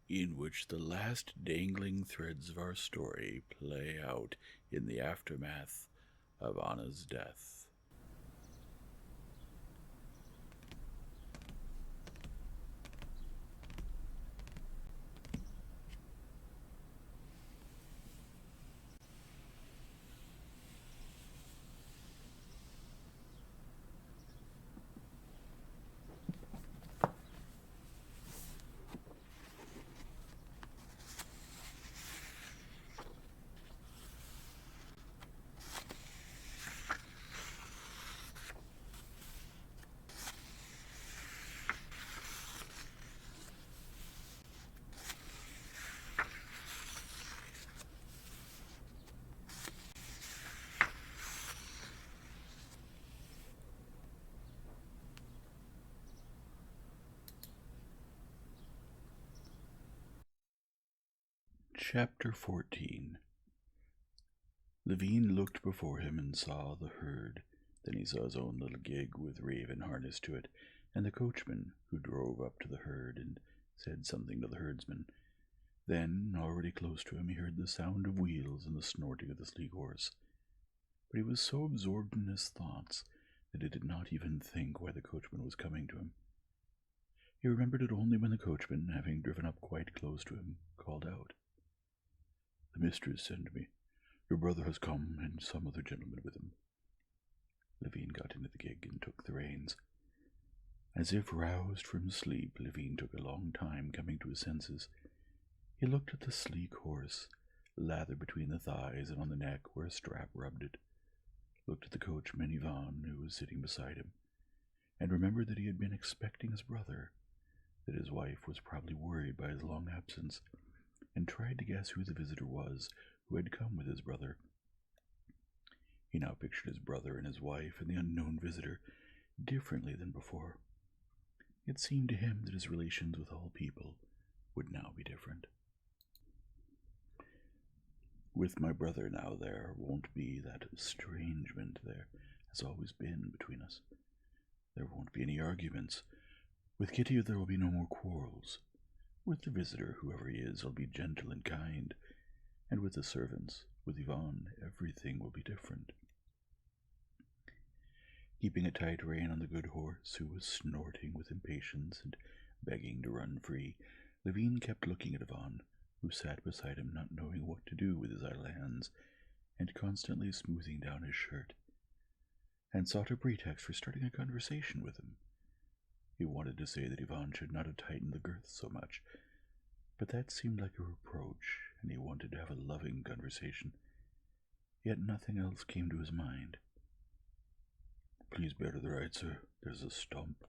in which the last dangling threads of our story play out in the aftermath of Anna's death. Chapter 14. Levine looked before him and saw the herd. Then he saw his own little gig with Raven harnessed to it, and the coachman, who drove up to the herd and said something to the herdsman. Then, already close to him, he heard the sound of wheels and the snorting of the sleek horse. But he was so absorbed in his thoughts that he did not even think why the coachman was coming to him. He remembered it only when the coachman, having driven up quite close to him, called out, "The mistress sent me. Your brother has come, and some other gentleman with him." Levine got into the gig and took the reins. As if roused from sleep, Levine took a long time coming to his senses. He looked at the sleek horse, lathered between the thighs and on the neck where a strap rubbed it, looked at the coachman, Ivan, who was sitting beside him, and remembered that he had been expecting his brother, that his wife was probably worried by his long absence, and tried to guess who the visitor was who had come with his brother. He now pictured his brother and his wife and the unknown visitor differently than before. It seemed to him that his relations with all people would now be different. With my brother now, there won't be that estrangement there has always been between us. There won't be any arguments. With Kitty there will be no more quarrels. With the visitor, whoever he is, I'll be gentle and kind, and with the servants, with Yvonne, everything will be different. Keeping a tight rein on the good horse, who was snorting with impatience and begging to run free, Levine kept looking at Yvonne, who sat beside him not knowing what to do with his idle hands, and constantly smoothing down his shirt, and sought a pretext for starting a conversation with him. He wanted to say that Yvonne should not have tightened the girth so much, but that seemed like a reproach, and he wanted to have a loving conversation. Yet nothing else came to his mind. "Please bear to the right, sir. There's a stump,"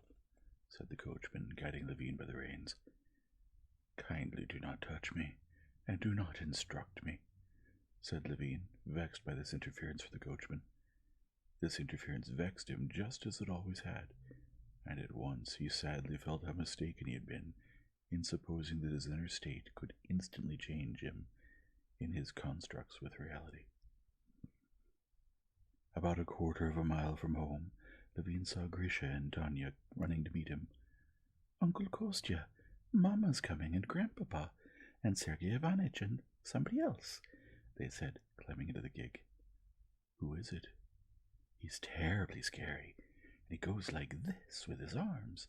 said the coachman, guiding Levine by the reins. "Kindly do not touch me, and do not instruct me," said Levine, vexed by this interference for the coachman. This interference vexed him just as it always had, and at once he sadly felt how mistaken he had been in supposing that his inner state could instantly change him in his constructs with reality. About a quarter of a mile from home, Levine saw Grisha and Tanya running to meet him. "Uncle Kostya, Mamma's coming, and Grandpapa, and Sergei Ivanitch, and somebody else," they said, climbing into the gig. "Who is it?" "He's terribly scary, and he goes like this with his arms,"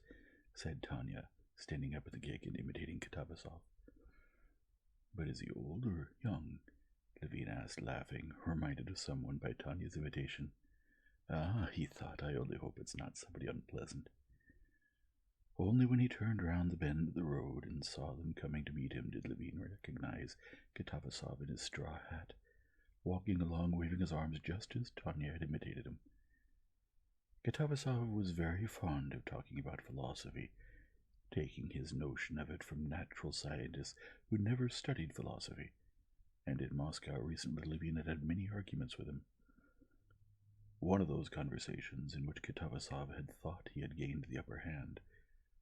said Tanya, standing up at the gig and imitating Katavasov. "But is he old or young?" Levine asked, laughing, reminded of someone by Tanya's imitation. "Ah," he thought, "I only hope it's not somebody unpleasant." Only when he turned round the bend of the road and saw them coming to meet him did Levine recognize Katavasov in his straw hat, walking along waving his arms just as Tanya had imitated him. Katavasov was very fond of talking about philosophy, taking his notion of it from natural scientists who never studied philosophy, and in Moscow recently Levine had had many arguments with him. One of those conversations in which Katavasov had thought he had gained the upper hand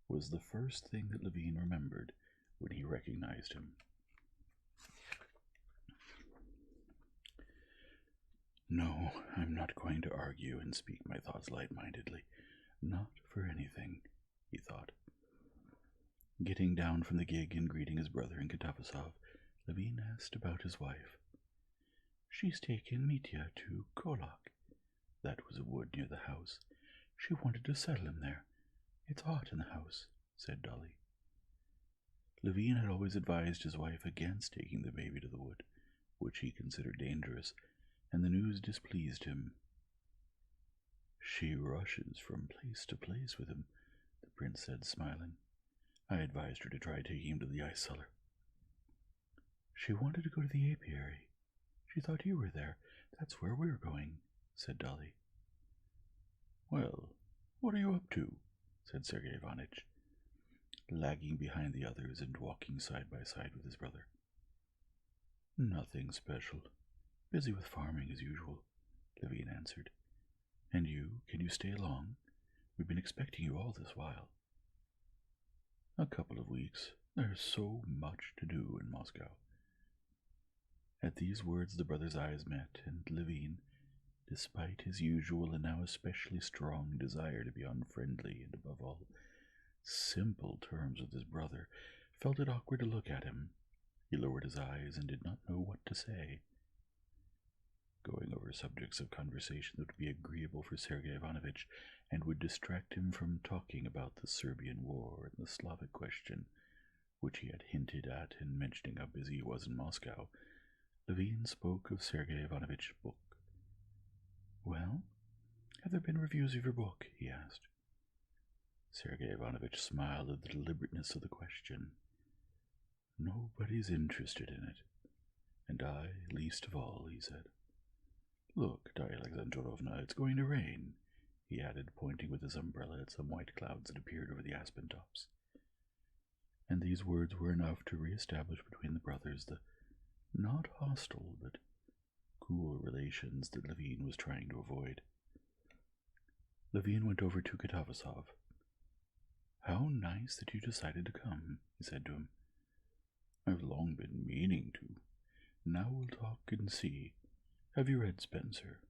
was the first thing that Levine remembered when he recognized him. "No, I'm not going to argue and speak my thoughts light-mindedly. Not for anything," he thought. Getting down from the gig and greeting his brother in Katavasov, Levin asked about his wife. "She's taken Mitya to Kolak." That was a wood near the house. "She wanted to settle him there. It's hot in the house," said Dolly. Levin had always advised his wife against taking the baby to the wood, which he considered dangerous, and the news displeased him. "She rushes from place to place with him," the prince said, smiling. "I advised her to try taking him to the ice cellar." "She wanted to go to the apiary. She thought you were there. That's where we're going," said Dolly. "Well, what are you up to?" said Sergei Ivanitch, lagging behind the others and walking side by side with his brother. "Nothing special. Busy with farming as usual," Levin answered. "And you, can you stay long? We've been expecting you all this while." "A couple of weeks. There's so much to do in Moscow." At these words the brothers' eyes met, and Levin, despite his usual and now especially strong desire to be on friendly and, above all, simple terms with his brother, felt it awkward to look at him. He lowered his eyes and did not know what to say. Going over subjects of conversation that would be agreeable for Sergei Ivanovitch and would distract him from talking about the Serbian war and the Slavic question, which he had hinted at in mentioning how busy he was in Moscow, Levin spoke of Sergei Ivanovitch's book. "Well, have there been reviews of your book?" he asked. Sergei Ivanovitch smiled at the deliberateness of the question. "Nobody's interested in it, and I least of all," he said. "Look, Darya Alexandrovna, it's going to rain," he added, pointing with his umbrella at some white clouds that appeared over the aspen tops. And these words were enough to re-establish between the brothers the not hostile but cool relations that Levin was trying to avoid. Levin went over to Katavasov. "How nice that you decided to come," he said to him. "I've long been meaning to. Now we'll talk and see. Have you read Spencer?"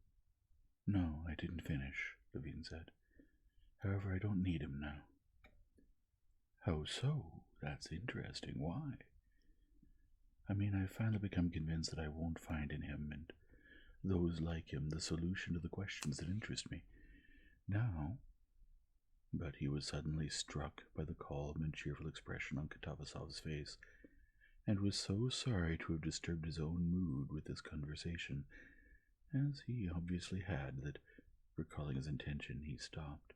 "No, I didn't finish," Levin said. "However, I don't need him now." "How so? That's interesting. Why?" I've finally become convinced that I won't find in him and those like him the solution to the questions that interest me. Now—" But he was suddenly struck by the calm and cheerful expression on Katavasov's face, and was so sorry to have disturbed his own mood with this conversation, as he obviously had, that, recalling his intention, he stopped.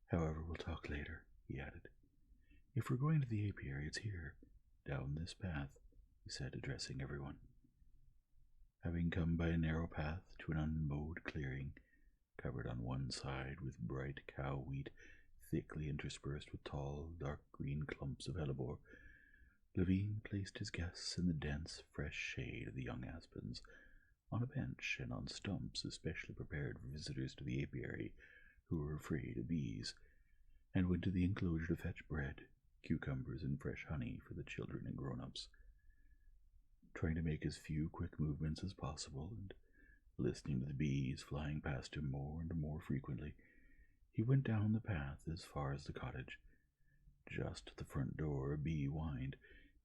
"However, we'll talk later," he added. "If we're going to the apiary, it's here, down this path," he said, addressing everyone. Having come by a narrow path to an unmowed clearing, covered on one side with bright cow wheat thickly interspersed with tall, dark green clumps of hellebore, Levin placed his guests in the dense, fresh shade of the young aspens, on a bench and on stumps especially prepared for visitors to the apiary who were afraid of bees, and went to the enclosure to fetch bread, cucumbers, and fresh honey for the children and grown-ups. Trying to make as few quick movements as possible, and listening to the bees flying past him more and more frequently, he went down the path as far as the cottage. Just at the front door a bee whined,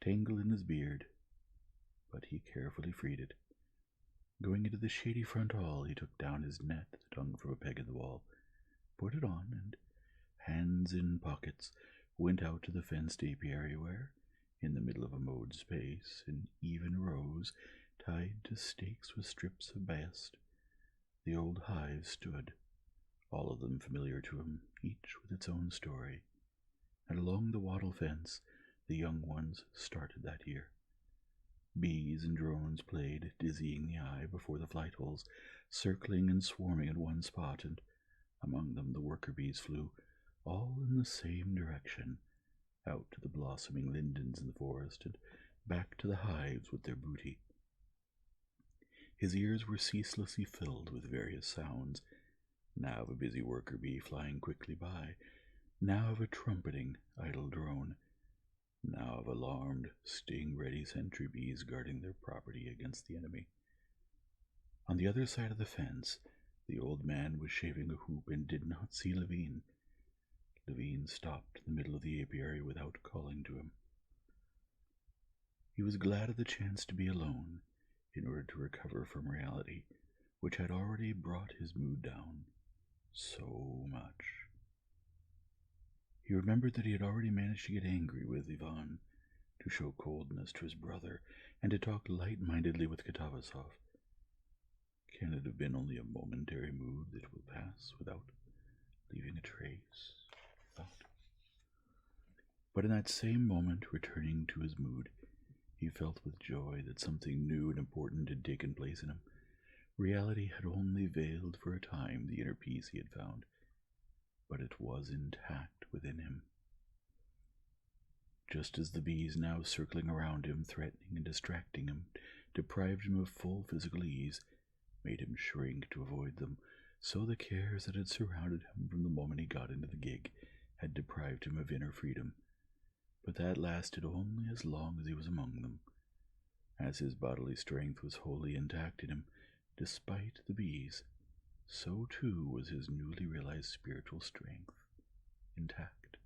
tangled in his beard, but he carefully freed it. Going into the shady front hall, he took down his net that hung from a peg in the wall, put it on, and, hands in pockets, went out to the fenced apiary where, in the middle of a mowed space, in even rows, tied to stakes with strips of bast, the old hives stood, all of them familiar to him, each with its own story. And along the wattle fence the young ones started that year. Bees and drones played, dizzying the eye before the flight holes, circling and swarming at one spot, and among them the worker bees flew, all in the same direction, out to the blossoming lindens in the forest, and back to the hives with their booty. His ears were ceaselessly filled with various sounds, now of a busy worker bee flying quickly by, now of a trumpeting, idle drone, now of alarmed, sting-ready sentry bees guarding their property against the enemy. On the other side of the fence, the old man was shaving a hoop and did not see Levin. Levine stopped in the middle of the apiary without calling to him. He was glad of the chance to be alone in order to recover from reality, which had already brought his mood down so much. He remembered that he had already managed to get angry with Ivan, to show coldness to his brother, and to talk light-mindedly with Katavasov. Can it have been only a momentary mood that will pass without leaving a trace? He thought. But in that same moment, returning to his mood, he felt with joy that something new and important had taken place in him. Reality had only veiled for a time the inner peace he had found, but it was intact within him. Just as the bees now circling around him, threatening and distracting him, deprived him of full physical ease, made him shrink to avoid them, so the cares that had surrounded him from the moment he got into the gig had deprived him of inner freedom. But that lasted only as long as he was among them. As his bodily strength was wholly intact in him, despite the bees, so too was his newly realized spiritual strength intact.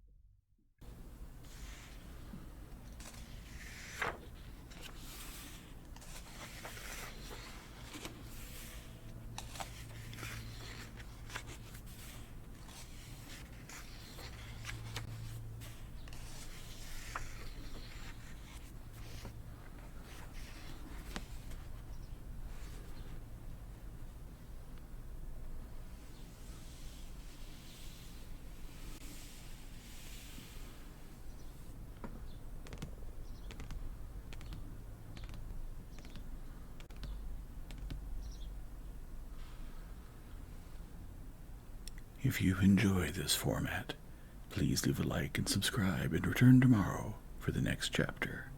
If you enjoy this format, please leave a like and subscribe and return tomorrow for the next chapter.